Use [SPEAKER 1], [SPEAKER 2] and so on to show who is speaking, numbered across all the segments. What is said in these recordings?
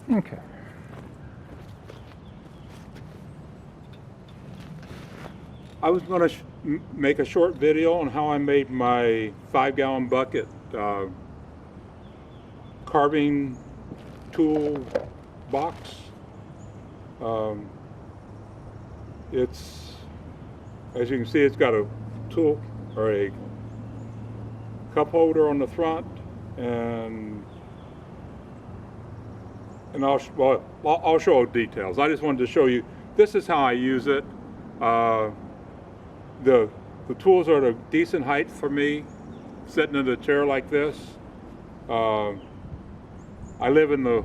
[SPEAKER 1] Okay. I was going to make a short video on how I made my 5-gallon bucket carving tool box. It's, as you can see, it's got a tool or a cup holder on the front, and I'll show details. I just wanted to show you, this is how I use it. The tools are at a decent height for me, sitting in a chair like this. I live in a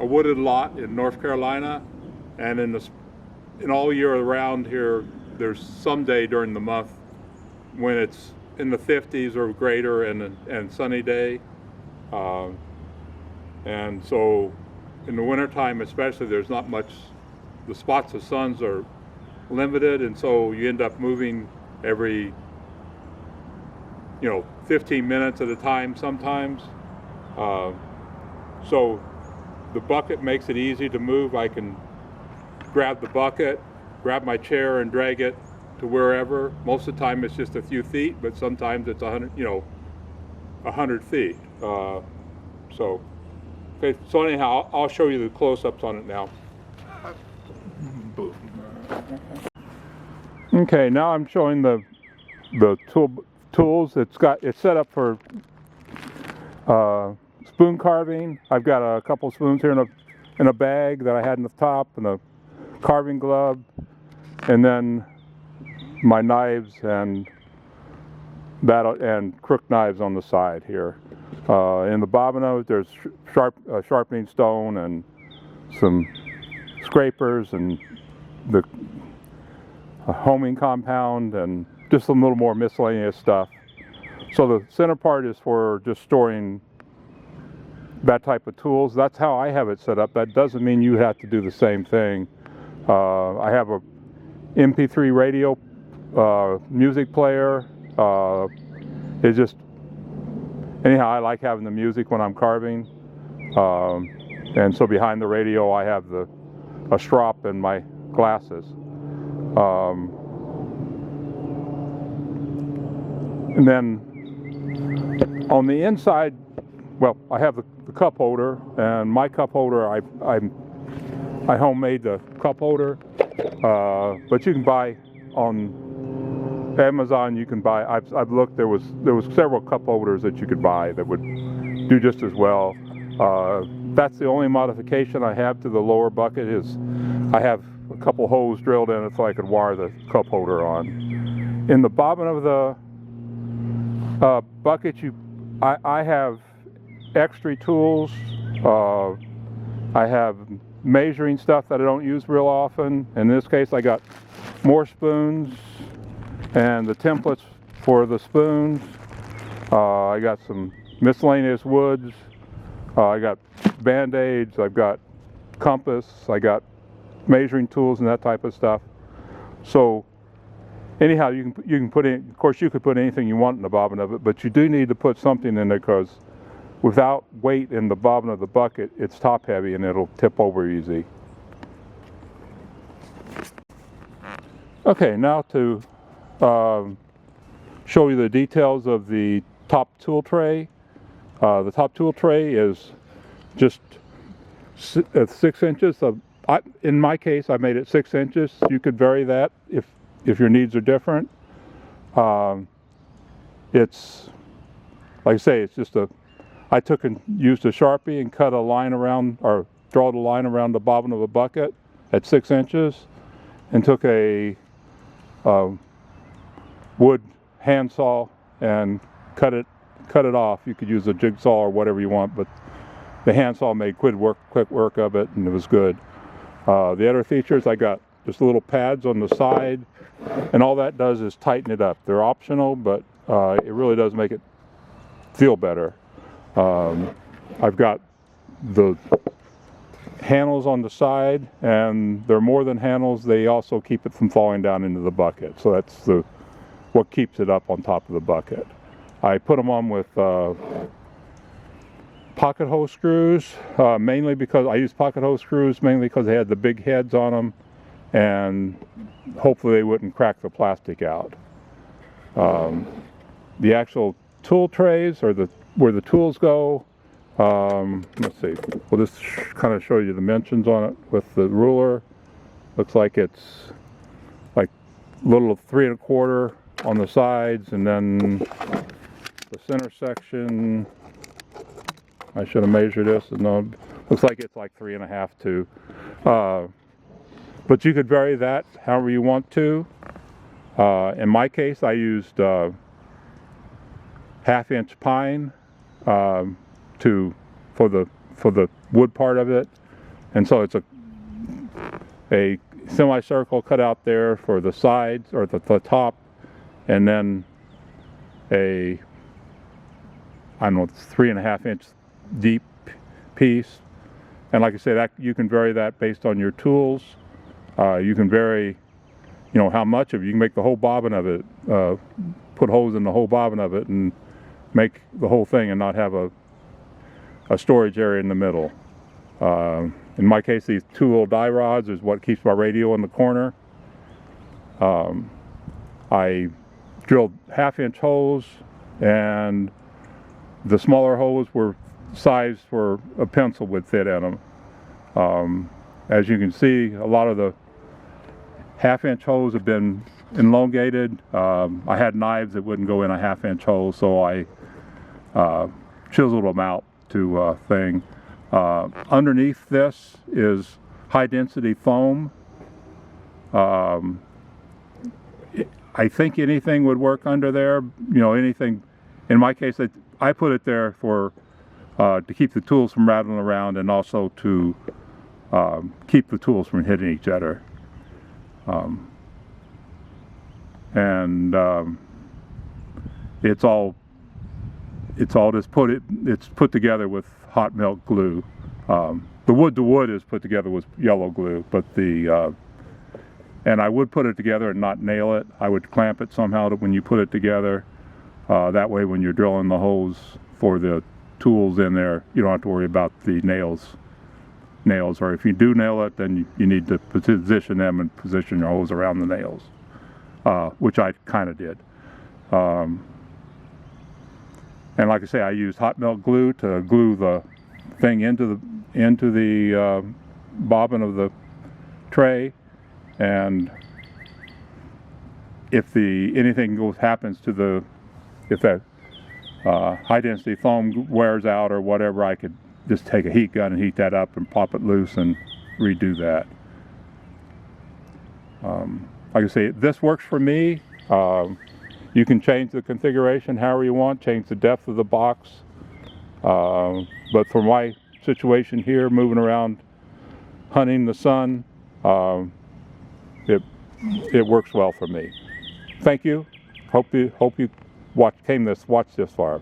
[SPEAKER 1] wooded lot in North Carolina, and in all year around here, there's some day during the month when it's in the 50s or greater and sunny day. And so in the wintertime especially, there's not much, the spots of suns are limited, and so you end up moving every 15 minutes at a time sometimes. So the bucket makes it easy to move. I can grab the bucket, grab my chair, and drag it to wherever. Most of the time it's just a few feet, but sometimes it's 100 feet. Okay, so anyhow, I'll show you the close-ups on it now. Okay, now I'm showing the tools. It's set up for spoon carving. I've got a couple spoons here in a bag that I had in the top, and a carving glove, and then my knives and crook knives on the side here. In the bottom of it, there's sharpening stone and some scrapers and the homing compound and just a little more miscellaneous stuff. So the center part is for just storing that type of tools. That's how I have it set up. That doesn't mean you have to do the same thing. I have a MP3 radio music player. It's just, anyhow, I like having the music when I'm carving. And so behind the radio I have a strop and my glasses. And then on the inside, well, I have the cup holder, and my cup holder, I homemade the cup holder, but you can buy on Amazon. You can buy. I've looked. There was several cup holders that you could buy that would do just as well. That's the only modification I have to the lower bucket, is I have a couple holes drilled in it so I could wire the cup holder on. In the bottom of the bucket, I have extra tools. I have measuring stuff that I don't use real often. In this case, I got more spoons and the templates for the spoons. I got some miscellaneous woods. I got band-aids. I've got compass. I got measuring tools and that type of stuff. So anyhow, you can put in, of course you could put anything you want in the bottom of it, but you do need to put something in there, because without weight in the bottom of the bucket, it's top heavy and it'll tip over easy. Okay, now to show you the details of the top tool tray. The top tool tray is just 6 inches. In my case, I made it 6 inches. You could vary that if your needs are different. It's, like I say, it's just I took and used a Sharpie and cut a line around, or draw the line around the bottom of a bucket at 6 inches, and took a wood handsaw and cut it off. You could use a jigsaw or whatever you want, but the handsaw made quick work of it, and it was good. The other features, I got just little pads on the side, and all that does is tighten it up. They're optional, but it really does make it feel better. I've got the handles on the side, and they're more than handles. They also keep it from falling down into the bucket. So that's what keeps it up on top of the bucket. I put them on with pocket hole screws, mainly because I use pocket hole screws mainly because they had the big heads on them, and hopefully they wouldn't crack the plastic out. The actual tool trays, or where the tools go, let's see, we'll just kind of show you the dimensions on it with the ruler. Looks like it's like a little 3 1/4 on the sides, and then the center section, I should have measured this, no, looks like it's like 3 1/2 too. But you could vary that however you want to. In my case, I used 1/2 inch pine for the wood part of it, and so it's a semicircle cut out there for the sides, or the top, and then I don't know, it's 3 1/2 inch deep piece. And like I say, that you can vary that based on your tools. You can vary, you know, how much of it. You can make the whole bobbin of it, put holes in the whole bobbin of it, and make the whole thing, and not have a storage area in the middle. In my case, these 2 little die rods is what keeps my radio in the corner. I drilled 1/2 inch holes, and the smaller holes were sized for a pencil would fit in them. As you can see, a lot of the 1/2 inch holes have been elongated. I had knives that wouldn't go in a 1/2 inch hole, so I chiseled them out to a thing. Underneath this is high density foam. I think anything would work under there, you know, anything. In my case, I put it there for to keep the tools from rattling around, and also to keep the tools from hitting each other. It's all just it's put together with hot melt glue. The wood to wood is put together with yellow glue, but and I would put it together and not nail it. I would clamp it somehow when you put it together. That way, when you're drilling the holes for the tools in there, you don't have to worry about the nails. Or if you do nail it, then you need to position them and position your holes around the nails, which I kind of did. And like I say, I used hot melt glue to glue the thing into the bobbin of the tray, and if anything happens to if that high density foam wears out or whatever, I could just take a heat gun and heat that up and pop it loose and redo that. Like I say, this works for me. You can change the configuration however you want, change the depth of the box. But for my situation here, moving around, hunting the sun, it works well for me. Thank you. Hope you watched this far.